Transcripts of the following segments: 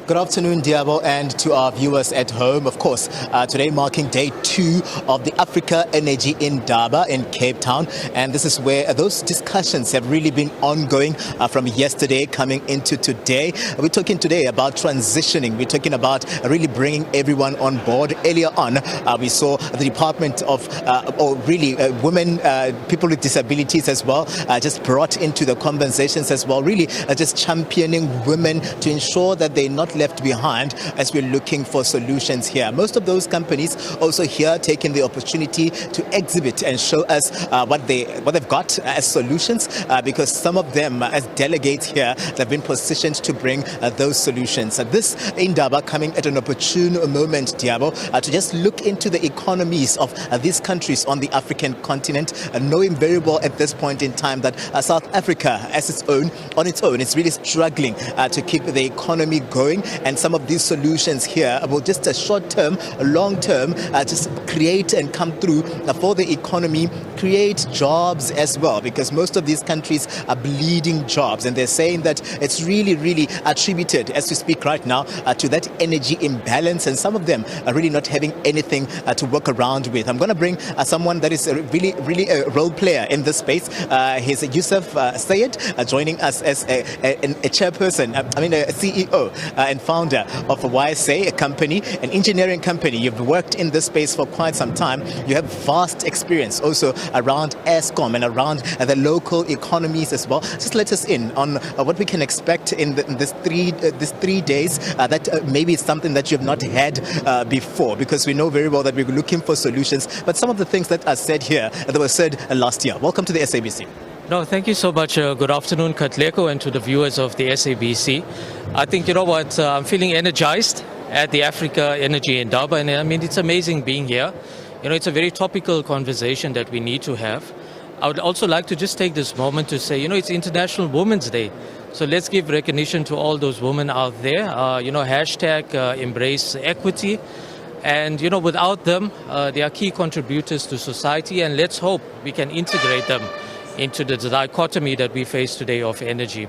Good afternoon, Diabo, and to our viewers at home. Of course, today marking day 2 of the Africa Energy Indaba in Cape Town. And this is where those discussions have really been ongoing from yesterday coming into today. We're talking today about transitioning. We're talking about really bringing everyone on board. Earlier on, we saw the Department of, women, people with disabilities as well, just brought into the conversations as well, really just championing women to ensure that they're not left behind as we're looking for solutions here. Most of those companies also here taking the opportunity to exhibit and show us what they've got as solutions, because some of them as delegates here have been positioned to bring those solutions. This Indaba coming at an opportune moment, Diabo, to just look into the economies of these countries on the African continent, knowing very well at this point in time that South Africa on its own, it's really struggling to keep the economy going. And some of these solutions here will just a short-term, long-term, just create and come through for the economy, create jobs as well, because most of these countries are bleeding jobs. And they're saying that it's really attributed, as we speak right now, to that energy imbalance. And some of them are really not having anything to work around with. I'm going to bring someone that is really a role player in this space. He's Yusuf Sayed, joining us as a chairperson, a CEO and founder of YSA, a company, an engineering company. You've worked in this space for quite some time. You have vast experience also around Eskom and around the local economies as well. Just let us in on what we can expect in this 3 days. That maybe it's something that you've not had before, because we know very well that we're looking for solutions. But some of the things that are said here that were said last year. Welcome to the SABC. No, thank you so much. Good afternoon, Katlego, and to the viewers of the SABC. I think, you know what, I'm feeling energized at the Africa Energy Indaba, and I mean, it's amazing being here. You know, it's a very topical conversation that we need to have. I would also like to just take this moment to say, you know, it's International Women's Day. So let's give recognition to all those women out there. Hashtag embrace equity. And, you know, without them, they are key contributors to society, and let's hope we can integrate them into the dichotomy that we face today of energy.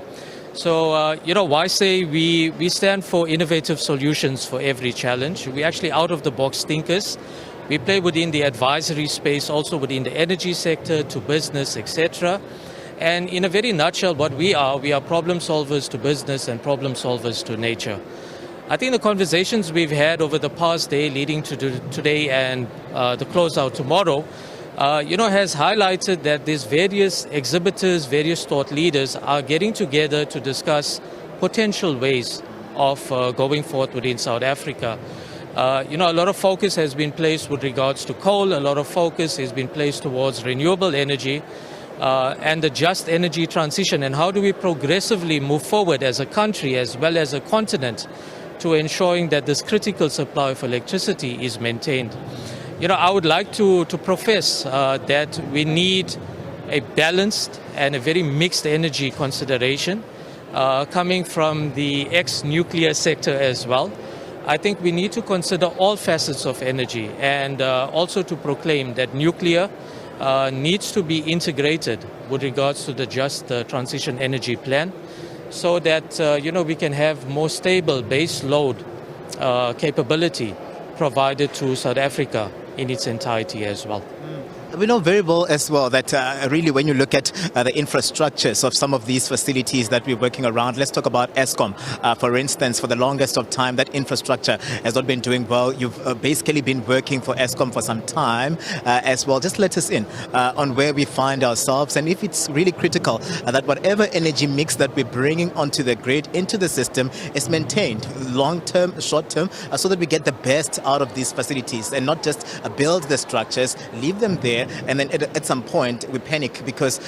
So, YSA, we stand for innovative solutions for every challenge. We're actually out-of-the-box thinkers. We play within the advisory space, also within the energy sector, to business, etc. And in a very nutshell, what we are problem solvers to business and problem solvers to nature. I think the conversations we've had over the past day leading to today and the closeout tomorrow has highlighted that these various exhibitors, various thought leaders are getting together to discuss potential ways of going forward within South Africa. A lot of focus has been placed with regards to coal, a lot of focus has been placed towards renewable energy and the just energy transition, and how do we progressively move forward as a country as well as a continent to ensuring that this critical supply of electricity is maintained. I would like to profess that we need a balanced and a very mixed energy consideration coming from the ex-nuclear sector as well. I think we need to consider all facets of energy, and also to proclaim that nuclear needs to be integrated with regards to the just transition energy plan, so that we can have more stable base load capability provided to South Africa in its entirety as well. We know very well as well that really when you look at the infrastructures of some of these facilities that we're working around, let's talk about Eskom. For instance, for the longest of time, that infrastructure has not been doing well. You've basically been working for Eskom for some time as well. Just let us in on where we find ourselves, and if it's really critical that whatever energy mix that we're bringing onto the grid, into the system, is maintained long-term, short-term, so that we get the best out of these facilities and not just build the structures, leave them there, and then at some point we panic because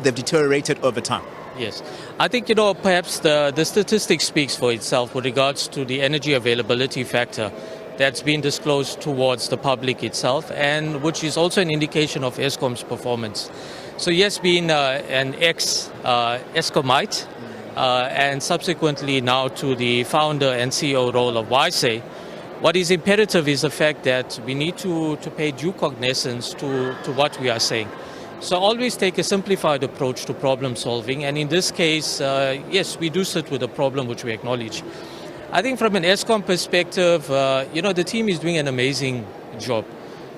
they've deteriorated over time. Yes. I think, perhaps the statistic speaks for itself with regards to the energy availability factor that's been disclosed towards the public itself, and which is also an indication of Eskom's performance. So yes, being an ex-Eskomite and subsequently now to the founder and CEO role of YSA, what is imperative is the fact that we need to pay due cognizance to what we are saying. So always take a simplified approach to problem solving. And in this case, yes, we do sit with a problem which we acknowledge. I think from an ESCOM perspective, the team is doing an amazing job.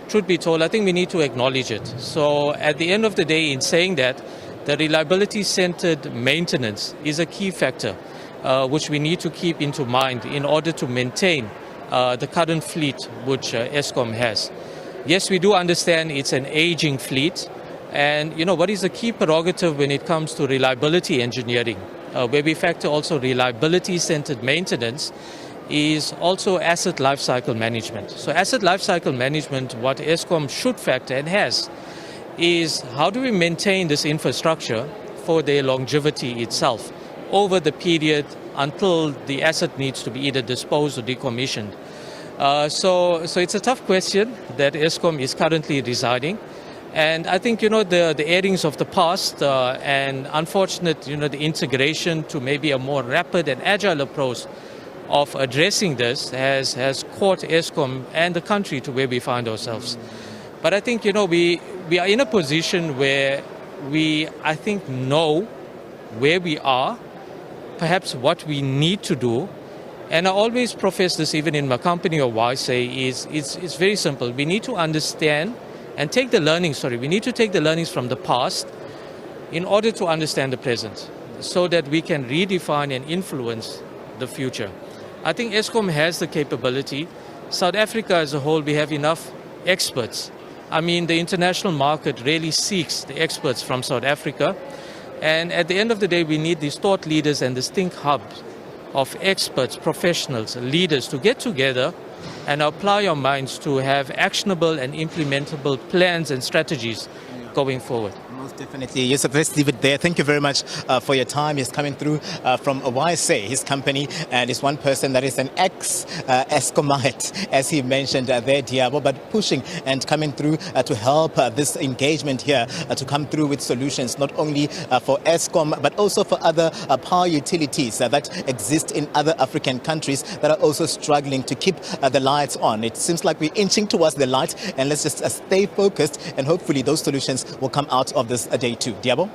Truth be told, I think we need to acknowledge it. So at the end of the day, in saying that, the reliability-centered maintenance is a key factor which we need to keep into mind in order to maintain the current fleet which ESCOM has. Yes, we do understand it's an aging fleet, and what is the key prerogative when it comes to reliability engineering, where we factor also reliability-centered maintenance, is also asset lifecycle management. So asset lifecycle management, what ESCOM should factor and has, is how do we maintain this infrastructure for their longevity itself over the period until the asset needs to be either disposed or decommissioned. So it's a tough question that ESCOM is currently residing. And I think, the errings of the past and unfortunate, the integration to maybe a more rapid and agile approach of addressing this has caught ESCOM and the country to where we find ourselves. But I think, we are in a position where I think, know where we are, perhaps what we need to do. And I always profess this even in my company or YSA, it's very simple. We need to understand and take the learnings, we need to take the learnings from the past in order to understand the present so that we can redefine and influence the future. I think ESCOM has the capability. South Africa as a whole, we have enough experts. I mean, the international market really seeks the experts from South Africa. And at the end of the day, we need these thought leaders and this think hub of experts, professionals, leaders to get together and apply our minds to have actionable and implementable plans and strategies going forward. Most definitely. Yusuf, let's leave it there. Thank you very much for your time. He's coming through from YSA, his company, and is one person that is an ex-ESCOMite, as he mentioned there, Diabo, but pushing and coming through to help this engagement here to come through with solutions, not only for ESCOM, but also for other power utilities that exist in other African countries that are also struggling to keep the lights on. It seems like we're inching towards the light, and let's just stay focused, and hopefully those solutions will come out of this day too. Diabo?